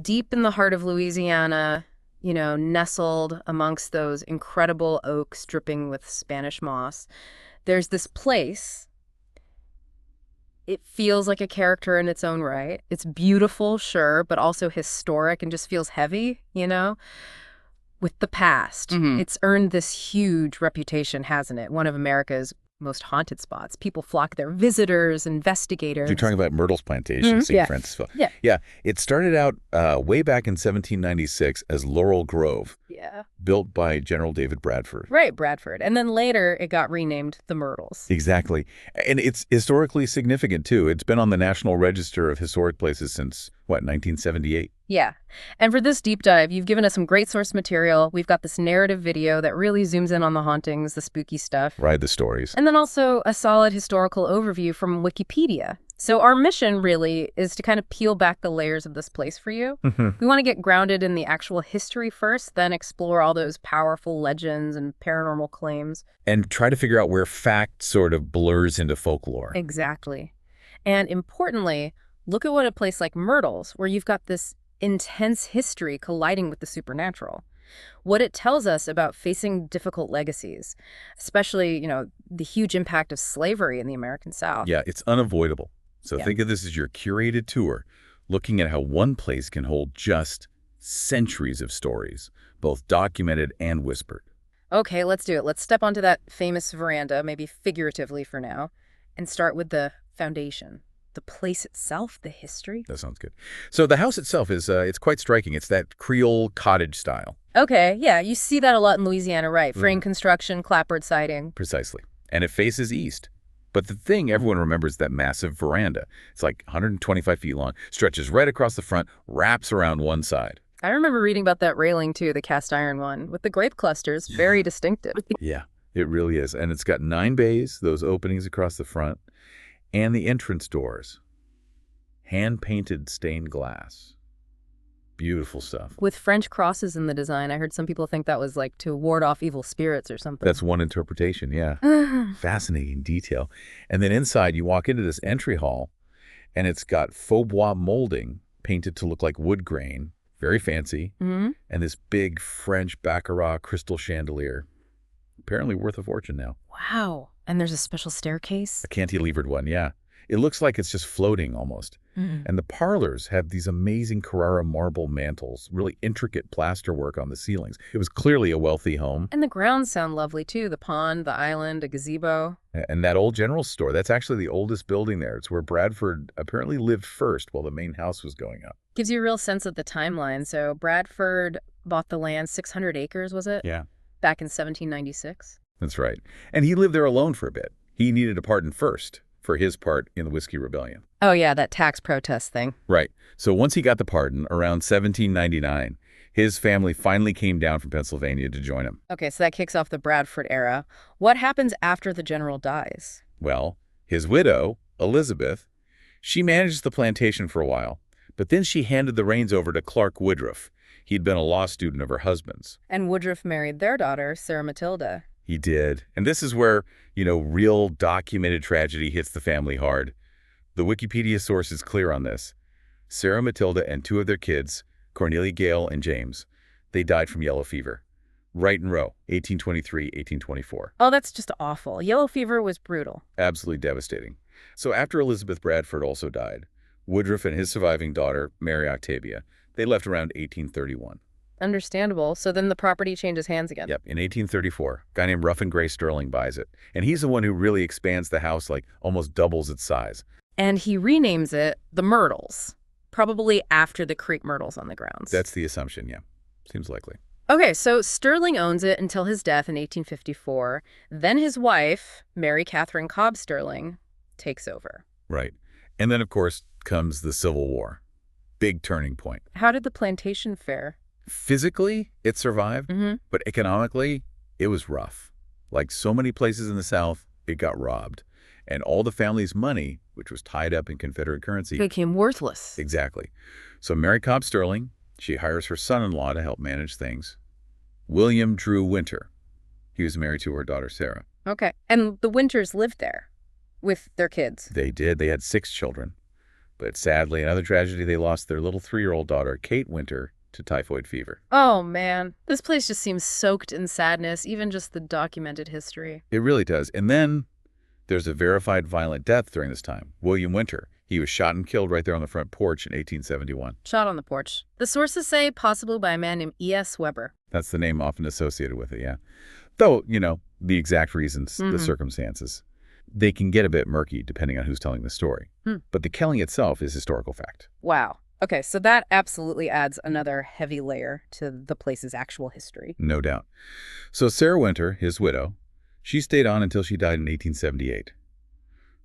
Deep in the heart of Louisiana, nestled amongst those incredible oaks dripping with Spanish moss, there's this place. It feels like a character in its own right. It's beautiful, sure, but also historic and just feels heavy, with the past. Hmm. It's earned this huge reputation, hasn't it? One of America's most haunted spots. People flock there, visitors, You're investigators. talking about Myrtles Plantation, St. Yeah. Francisville. Yeah. Yeah, it started out way back in 1796 as Laurel Grove, Yeah. built by General David Bradford. Right, Bradford. And then later it got renamed the Myrtles. Exactly. And it's historically significant, too. It's been on the National Register of Historic Places since, 1978? Yeah. And for this deep dive, you've given us some great source material. We've got this narrative video that really zooms in on the hauntings, the spooky stuff. Ride the stories. And then also a solid historical overview from Wikipedia. So our mission really is to kind of peel back the layers of this place for you. We want to get grounded in the actual history first, then explore all those powerful legends and paranormal claims. And try to figure out where fact sort of blurs into folklore. Exactly. And importantly, look at what a place like Myrtles, where you've got this intense history colliding with the supernatural. What it tells us about facing difficult legacies, especially, the huge impact of slavery in the American South. Yeah, it's unavoidable. So Yeah. think of this as your curated tour, looking at how one place can hold just centuries of stories, both documented and whispered. Okay, let's do it. Let's step onto that famous veranda, maybe figuratively for now, and start with the foundation. The place itself, the history. That sounds good. So the house itself is it's quite striking. It's that Creole cottage style. Okay, yeah, you see that a lot in Louisiana, right? Frame construction, clapboard siding. Precisely. And it faces east. But the thing everyone remembers is that massive veranda. It's like 125 feet long, stretches right across the front, wraps around one side. I remember reading about that railing too, the cast iron one, with the grape clusters, very distinctive. Yeah, it really is. And it's got 9 bays, those openings across the front, and the entrance doors. Hand-painted stained glass. Beautiful stuff. With French crosses in the design, I heard some people think that was like to ward off evil spirits or something. That's one interpretation, yeah. Fascinating detail. And then inside, you walk into this entry hall, and it's got faux bois molding painted to look like wood grain. Very fancy. Mm-hmm. And this big French Baccarat crystal chandelier. Apparently worth a fortune now. Wow. And there's a special staircase? A cantilevered one, yeah. It looks like it's just floating almost. Mm-hmm. And the parlors have these amazing Carrara marble mantels, really intricate plasterwork on the ceilings. It was clearly a wealthy home. And the grounds sound lovely too. The pond, the island, a gazebo. And that old general store, that's actually the oldest building there. It's where Bradford apparently lived first while the main house was going up. Gives you a real sense of the timeline. So Bradford bought the land, 600 acres, was it? Yeah. Back in 1796. That's right. And he lived there alone for a bit. He needed a pardon first for his part in the Whiskey Rebellion. Oh yeah, that tax protest thing. Right. So once he got the pardon, around 1799, his family finally came down from Pennsylvania to join him. Okay, so that kicks off the Bradford era. What happens after the general dies? Well, his widow, Elizabeth, she managed the plantation for a while, but then she handed the reins over to Clark Woodruff. He'd been a law student of her husband's. And Woodruff married their daughter, Sarah Matilda. He did. And this is where, real documented tragedy hits the family hard. The Wikipedia source is clear on this. Sarah Matilda and 2 of their kids, Cornelia Gale and James, they died from yellow fever. Right in row, 1823, 1824. Oh, that's just awful. Yellow fever was brutal. Absolutely devastating. So after Elizabeth Bradford also died, Woodruff and his surviving daughter, Mary Octavia, they left around 1831. Understandable. So then the property changes hands again. Yep, in 1834, a guy named Ruffin Gray Sterling buys it. And he's the one who really expands the house, like almost doubles its size. And he renames it the Myrtles, probably after the creek myrtles on the grounds. That's the assumption, yeah. Seems likely. Okay, so Sterling owns it until his death in 1854. Then his wife, Mary Catherine Cobb Sterling, takes over. Right. And then, of course, comes the Civil War. Big turning point. How did the plantation fare? Physically, it survived, but economically, it was rough. Like so many places in the South, it got robbed. And all the family's money, which was tied up in Confederate currency, Became worthless. Exactly. So Mary Cobb Sterling, she hires her son-in-law to help manage things. William Drew Winter. He was married to her daughter, Sarah. Okay. And the Winters lived there with their kids. They did. They had 6 children. But sadly, another tragedy, they lost their little 3-year-old daughter, Kate Winter, to typhoid fever. Oh, man. This place just seems soaked in sadness, even just the documented history. It really does. And then there's a verified violent death during this time. William Winter. He was shot and killed right there on the front porch in 1871. Shot on the porch. The sources say possibly by a man named E.S. Weber. That's the name often associated with it, yeah. Though, the exact reasons, the circumstances, they can get a bit murky depending on who's telling the story. But the killing itself is historical fact. Wow. Okay, so that absolutely adds another heavy layer to the place's actual history. No doubt. So Sarah Winter, his widow, she stayed on until she died in 1878.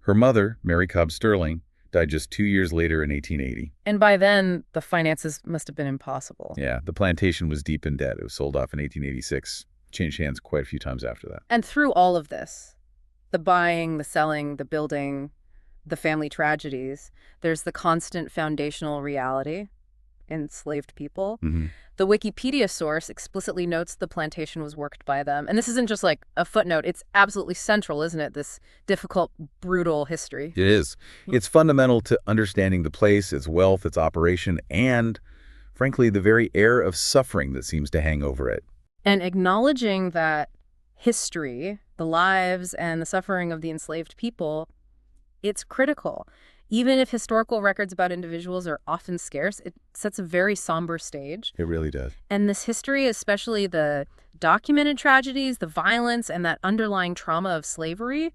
Her mother, Mary Cobb Sterling, died just 2 years later in 1880. And by then, the finances must have been impossible. Yeah, the plantation was deep in debt. It was sold off in 1886, changed hands quite a few times after that. And through all of this, the buying, the selling, the building, the family tragedies, there's the constant foundational reality: enslaved people. The Wikipedia source explicitly notes the plantation was worked by them. And this isn't just like a footnote. It's absolutely central, isn't it? This difficult, brutal history. It is. It's fundamental to understanding the place, its wealth, its operation, and, frankly, the very air of suffering that seems to hang over it. And acknowledging that history, the lives and the suffering of the enslaved people, it's critical. Even if historical records about individuals are often scarce, it sets a very somber stage. It really does. And this history, especially the documented tragedies, the violence, and that underlying trauma of slavery,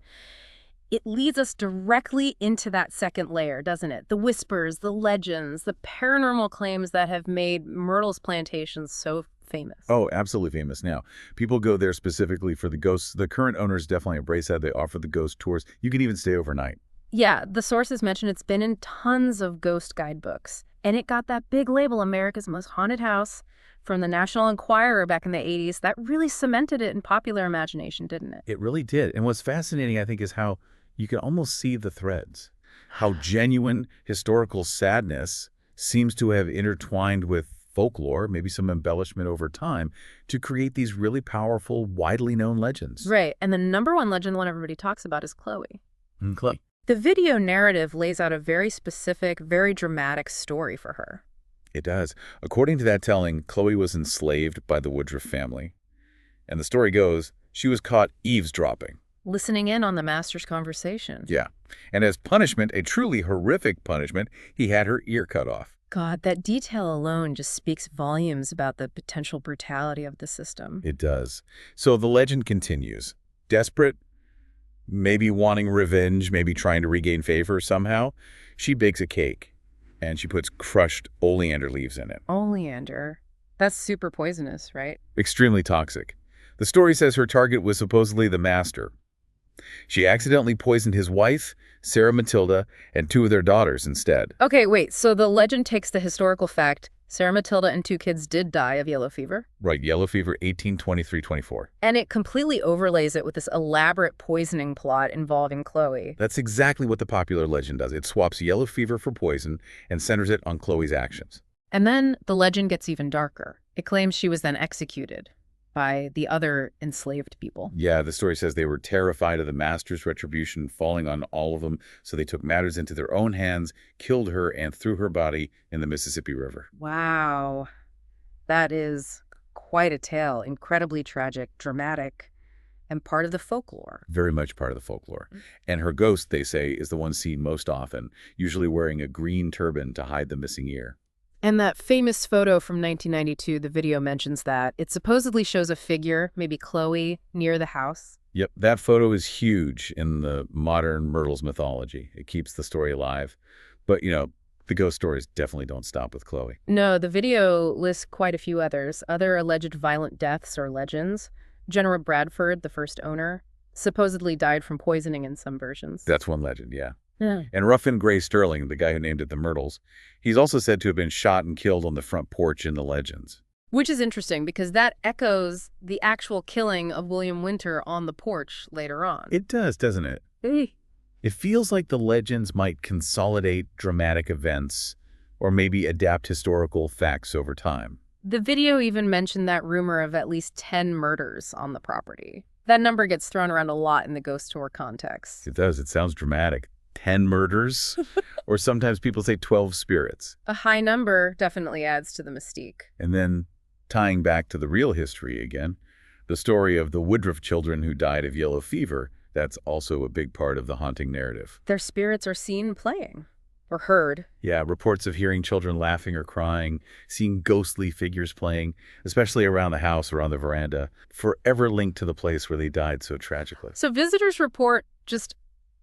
it leads us directly into that second layer, doesn't it? The whispers, the legends, the paranormal claims that have made Myrtles Plantation so famous. Oh, absolutely famous now. People go there specifically for the ghosts. The current owners definitely embrace that. They offer the ghost tours. You can even stay overnight. Yeah, the sources mention it's been in tons of ghost guidebooks. And it got that big label, America's Most Haunted House, from the National Enquirer back in the 80s. That really cemented it in popular imagination, didn't it? It really did. And what's fascinating, I think, is how you can almost see the threads. How genuine historical sadness seems to have intertwined with folklore, maybe some embellishment over time, to create these really powerful, widely known legends. Right. And the number one legend, the one everybody talks about, is Chloe. Chloe. The video narrative lays out a very specific, very dramatic story for her. It does. According to that telling, Chloe was enslaved by the Woodruff family. And the story goes, she was caught eavesdropping. Listening in on the master's conversation. Yeah. And as punishment, a truly horrific punishment, he had her ear cut off. God, that detail alone just speaks volumes about the potential brutality of the system. It does. So the legend continues. Desperate, maybe wanting revenge, maybe trying to regain favor somehow, she bakes a cake, and she puts crushed oleander leaves in it. Oleander? That's super poisonous, right? Extremely toxic. The story says her target was supposedly the master. She accidentally poisoned his wife, Sarah Matilda, and 2 of their daughters instead. Okay, wait, so the legend takes the historical fact Sarah Matilda and 2 kids did die of yellow fever? Right, yellow fever 1823-24. And it completely overlays it with this elaborate poisoning plot involving Chloe. That's exactly what the popular legend does. It swaps yellow fever for poison and centers it on Chloe's actions. And then the legend gets even darker. It claims she was then executed by the other enslaved people. Yeah, the story says they were terrified of the master's retribution falling on all of them, so they took matters into their own hands, killed her, and threw her body in the Mississippi River. Wow. That is quite a tale. Incredibly tragic, dramatic, and part of the folklore. Very much part of the folklore. And her ghost, they say, is the one seen most often, usually wearing a green turban to hide the missing ear. And that famous photo from 1992, the video mentions that. It supposedly shows a figure, maybe Chloe, near the house. Yep, that photo is huge in the modern Myrtles mythology. It keeps the story alive. But, the ghost stories definitely don't stop with Chloe. No, the video lists quite a few others, other alleged violent deaths or legends. General Bradford, the first owner, supposedly died from poisoning in some versions. That's one legend, yeah. Yeah. And Ruffin Gray Sterling, the guy who named it the Myrtles, he's also said to have been shot and killed on the front porch in the legends. Which is interesting because that echoes the actual killing of William Winter on the porch later on. It does, doesn't it? Hey. It feels like the legends might consolidate dramatic events or maybe adapt historical facts over time. The video even mentioned that rumor of at least 10 murders on the property. That number gets thrown around a lot in the ghost tour context. It does. It sounds dramatic. 10 murders, or sometimes people say 12 spirits. A high number definitely adds to the mystique. And then, tying back to the real history again, the story of the Woodruff children who died of yellow fever, that's also a big part of the haunting narrative. Their spirits are seen playing. Or heard. Yeah, reports of hearing children laughing or crying, seeing ghostly figures playing, especially around the house or on the veranda, forever linked to the place where they died so tragically. So visitors report just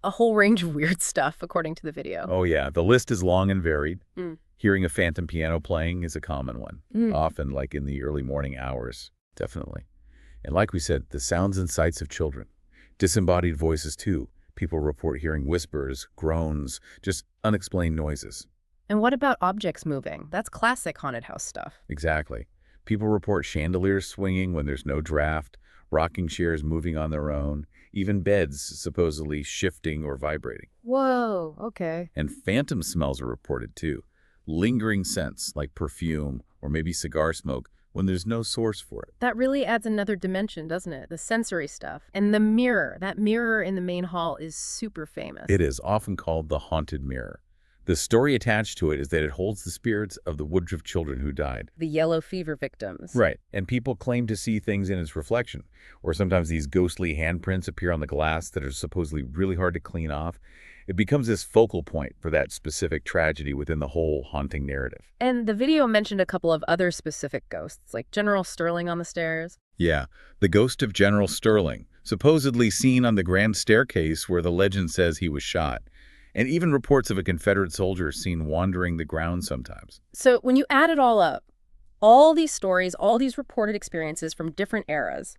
a whole range of weird stuff, according to the video. Oh yeah, the list is long and varied. Mm. Hearing a phantom piano playing is a common one, Mm. often like in the early morning hours, definitely. And like we said, the sounds and sights of children. Disembodied voices too. People report hearing whispers, groans, just unexplained noises. And what about objects moving? That's classic haunted house stuff. Exactly. People report chandeliers swinging when there's no draft, rocking chairs moving on their own, even beds supposedly shifting or vibrating. Whoa, okay. And phantom smells are reported too. Lingering scents like perfume or maybe cigar smoke when there's no source for it. That really adds another dimension, doesn't it? The sensory stuff. And the mirror. That mirror in the main hall is super famous. It is often called the haunted mirror. The story attached to it is that it holds the spirits of the Woodruff children who died. The yellow fever victims. Right, and people claim to see things in its reflection, or sometimes these ghostly handprints appear on the glass that are supposedly really hard to clean off. It becomes this focal point for that specific tragedy within the whole haunting narrative. And the video mentioned a couple of other specific ghosts, like General Sterling on the stairs. Yeah, the ghost of General Sterling, supposedly seen on the grand staircase where the legend says he was shot. And even reports of a Confederate soldier seen wandering the grounds sometimes. So when you add it all up, all these stories, all these reported experiences from different eras,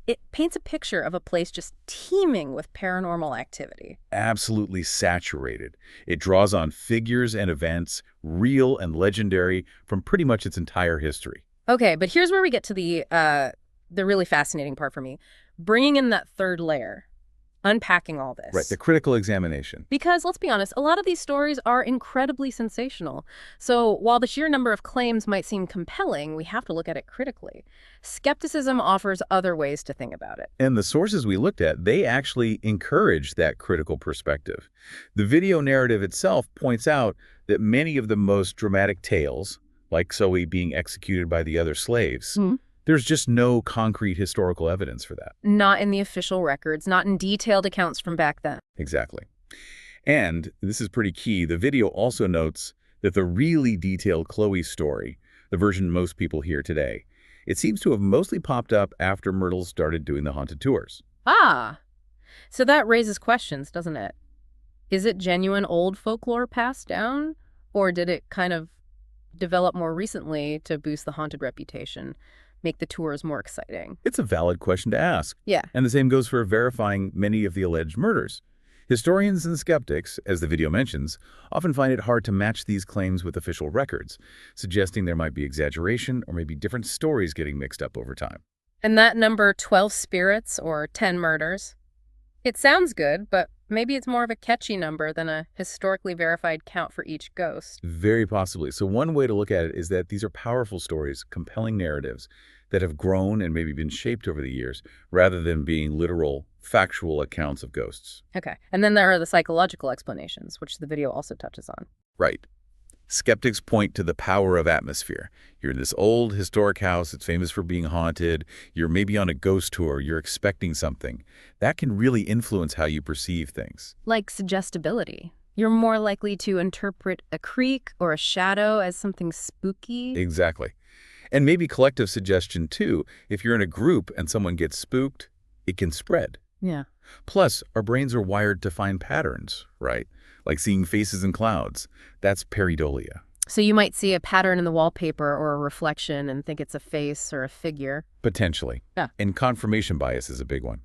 it paints a picture of a place just teeming with paranormal activity. Absolutely saturated. It draws on figures and events, real and legendary, from pretty much its entire history. Okay, but here's where we get to the really fascinating part for me. Bringing in that third layer. Unpacking all this. Right, the critical examination. Because, let's be honest, a lot of these stories are incredibly sensational. So while the sheer number of claims might seem compelling, we have to look at it critically. Skepticism offers other ways to think about it. And the sources we looked at, they actually encourage that critical perspective. The video narrative itself points out that many of the most dramatic tales, like Zoe being executed by the other slaves, there's just no concrete historical evidence for that. Not in the official records, not in detailed accounts from back then. Exactly. And this is pretty key. The video also notes that the really detailed Chloe story, the version most people hear today, it seems to have mostly popped up after Myrtles started doing the haunted tours. Ah, so that raises questions, doesn't it? Is it genuine old folklore passed down? Or did it kind of develop more recently to boost the haunted reputation? Make the tours more exciting? It's a valid question to ask. Yeah. And the same goes for verifying many of the alleged murders. Historians and skeptics, as the video mentions, often find it hard to match these claims with official records, suggesting there might be exaggeration or maybe different stories getting mixed up over time. And that number 12 spirits or 10 murders, it sounds good, but maybe it's more of a catchy number than a historically verified count for each ghost. Very possibly. So one way to look at it is that these are powerful stories, compelling narratives that have grown and maybe been shaped over the years, rather than being literal, factual accounts of ghosts. Okay. And then there are the psychological explanations, which the video also touches on. Right. Skeptics point to the power of atmosphere. You're in this old historic house, it's famous for being haunted, you're maybe on a ghost tour, you're expecting something. That can really influence how you perceive things. Like suggestibility. You're more likely to interpret a creak or a shadow as something spooky. Exactly. And maybe collective suggestion too. If you're in a group and someone gets spooked, it can spread. Yeah. Plus, our brains are wired to find patterns, right? Like seeing faces in clouds. That's pareidolia. So you might see a pattern in the wallpaper or a reflection and think it's a face or a figure. Potentially. Yeah. And confirmation bias is a big one.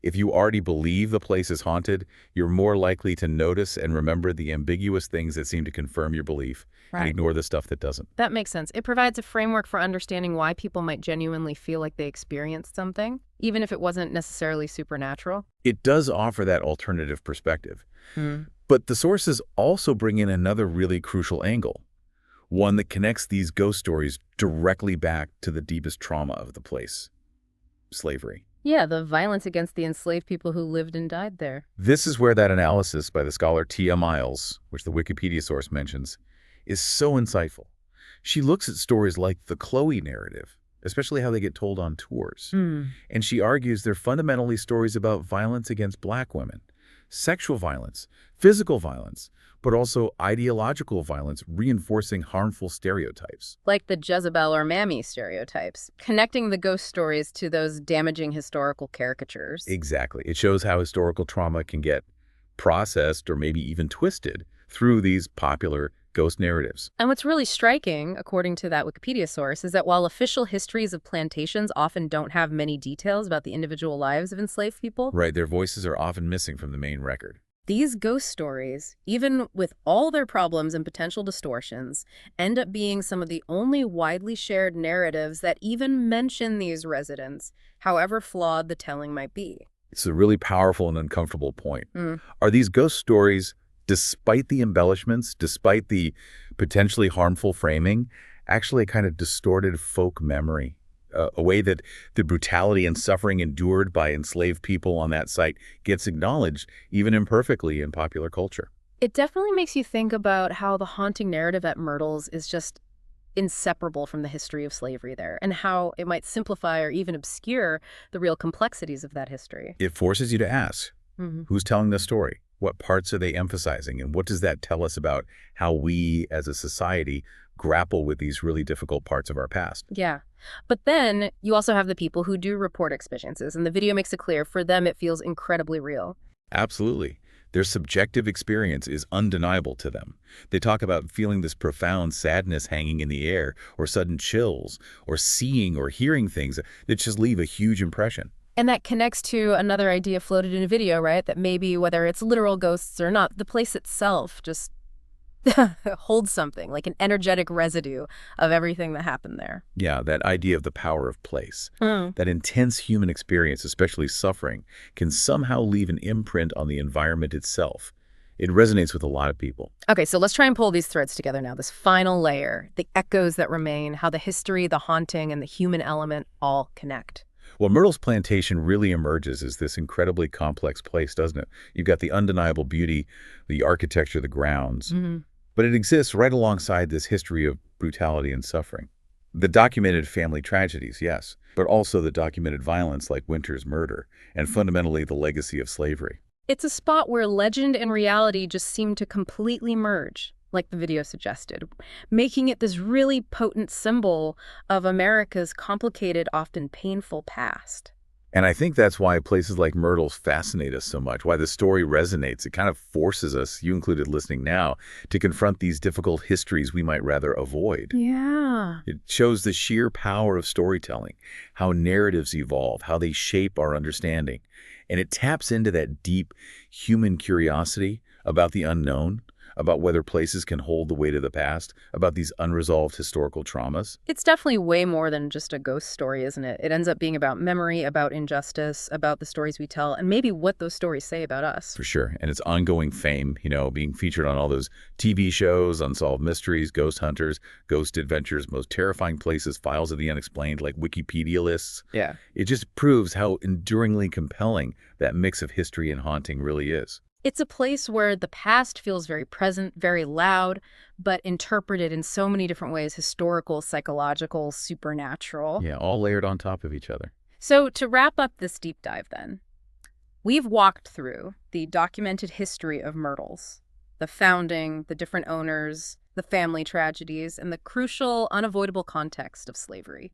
If you already believe the place is haunted, you're more likely to notice and remember the ambiguous things that seem to confirm your belief and ignore the stuff that doesn't. That makes sense. It provides a framework for understanding why people might genuinely feel like they experienced something, even if it wasn't necessarily supernatural. It does offer that alternative perspective. But the sources also bring in another really crucial angle, one that connects these ghost stories directly back to the deepest trauma of the place: slavery. Yeah, the violence against the enslaved people who lived and died there. This is where that analysis by the scholar Tia Miles, which the Wikipedia source mentions, is so insightful. She looks at stories like the Chloe narrative, especially how they get told on tours. Hmm. And she argues they're fundamentally stories about violence against black women, sexual violence, physical violence, but also ideological violence reinforcing harmful stereotypes. Like the Jezebel or Mammy stereotypes, connecting the ghost stories to those damaging historical caricatures. Exactly. It shows how historical trauma can get processed or maybe even twisted through these popular ghost narratives. And what's really striking, according to that Wikipedia source, is that while official histories of plantations often don't have many details about the individual lives of enslaved people, Right, their voices are often missing from the main record. these ghost stories, even with all their problems and potential distortions, end up being some of the only widely shared narratives that even mention these residents, however flawed the telling might be. It's a really powerful and uncomfortable point. Mm. Are these ghost stories, despite the embellishments, despite the potentially harmful framing, actually a kind of distorted folk memory? A way that the brutality and suffering endured by enslaved people on that site gets acknowledged, even imperfectly, in popular culture. It definitely makes you think about how the haunting narrative at Myrtles is just inseparable from the history of slavery there, and how it might simplify or even obscure the real complexities of that history. It forces you to ask, who's telling the story? What parts are they emphasizing? And what does that tell us about how we as a society grapple with these really difficult parts of our past? Yeah. But then you also have the people who do report experiences, and the video makes it clear for them it feels incredibly real. Absolutely. Their subjective experience is undeniable to them. They talk about feeling this profound sadness hanging in the air, or sudden chills, or seeing or hearing things that just leave a huge impression. And that connects to another idea floated in a video, right? That maybe whether it's literal ghosts or not, the place itself just holds something, like an energetic residue of everything that happened there. Yeah, that idea of the power of place. Mm. That intense human experience, especially suffering, can somehow leave an imprint on the environment itself. It resonates with a lot of people. Okay, so let's try and pull these threads together now. This final layer, the echoes that remain, how the history, the haunting, and the human element all connect. Well, Myrtles Plantation really emerges as this incredibly complex place, doesn't it? You've got the undeniable beauty, the architecture, the grounds. But it exists right alongside this history of brutality and suffering. The documented family tragedies, yes, but also the documented violence like Winter's murder, and fundamentally the legacy of slavery. It's a spot where legend and reality just seem to completely merge, like the video suggested, making it this really potent symbol of America's complicated, often painful past. And I think that's why places like Myrtles fascinate us so much, why the story resonates. It kind of forces us, you included listening now, to confront these difficult histories we might rather avoid. Yeah. It shows the sheer power of storytelling, how narratives evolve, how they shape our understanding. And it taps into that deep human curiosity about the unknown, about whether places can hold the weight of the past, about these unresolved historical traumas. It's definitely way more than just a ghost story, isn't it? It ends up being about memory, about injustice, about the stories we tell, and maybe what those stories say about us. For sure. And its ongoing fame, being featured on all those TV shows, Unsolved Mysteries, Ghost Hunters, Ghost Adventures, Most Terrifying Places, Files of the Unexplained, like Wikipedia lists. Yeah. It just proves how enduringly compelling that mix of history and haunting really is. It's a place where the past feels very present, very loud, but interpreted in so many different ways: historical, psychological, supernatural. Yeah, all layered on top of each other. So to wrap up this deep dive then, we've walked through the documented history of Myrtles, the founding, the different owners, the family tragedies, and the crucial, unavoidable context of slavery.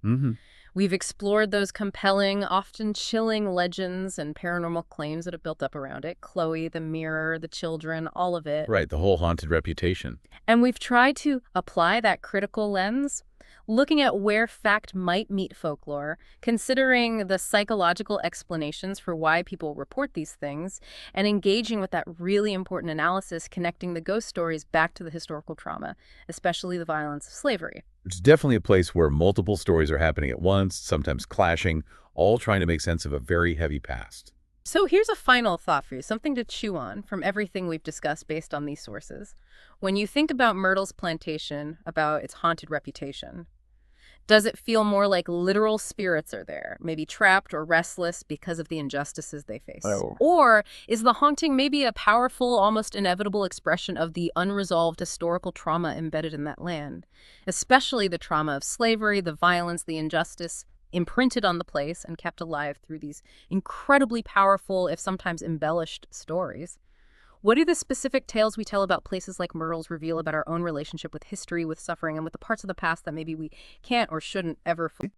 We've explored those compelling, often chilling legends and paranormal claims that have built up around it. Chloe, the mirror, the children, all of it. Right, the whole haunted reputation. And we've tried to apply that critical lens, looking at where fact might meet folklore, considering the psychological explanations for why people report these things, and engaging with that really important analysis connecting the ghost stories back to the historical trauma, especially the violence of slavery. It's definitely a place where multiple stories are happening at once, sometimes clashing, all trying to make sense of a very heavy past. So here's a final thought for you, something to chew on from everything we've discussed based on these sources. When you think about Myrtles Plantation, about its haunted reputation, Does it feel more like literal spirits are there, maybe trapped or restless because of the injustices they face? Oh. Or is the haunting maybe a powerful, almost inevitable expression of the unresolved historical trauma embedded in that land? Especially the trauma of slavery, the violence, the injustice imprinted on the place and kept alive through these incredibly powerful, if sometimes embellished, stories. What do the specific tales we tell about places like Myrtles reveal about our own relationship with history, with suffering, and with the parts of the past that maybe we can't or shouldn't ever fully